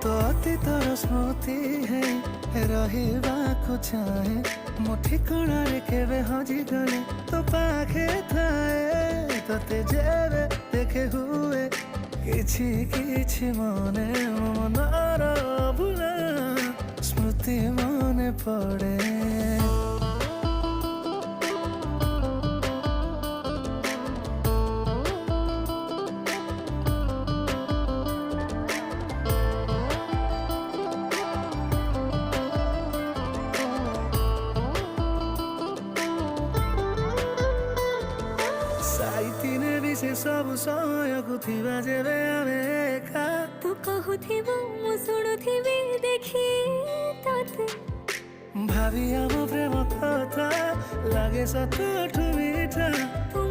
तो ଅତୀତର ସ୍ମୃତି ହେଇ ରହିବାକୁ ଚାହେଁ। ମୋ ଠିକଣାରେ କେବେ ହଜିଗଲେ ତୋ ପାଖେ ଥାଏ। ତତେ ଯେବେ ଦେଖେ ହୁଏ କିଛି କିଛି ମନେ, ମୋ ମନର ଭୁଲା ସ୍ମୃତି ମନେ ପଡ଼େ। साइतिने भी से सब समयକୁ ଥିବା ଯେବେ ଆମେ ଏକା। तू कहूथिबु मु शुणुथिबि देखी तते। ଭାବି ଆମ ପ୍ରେମ କଥା ଲାଗେ ସତଠୁ ମିଠା। तू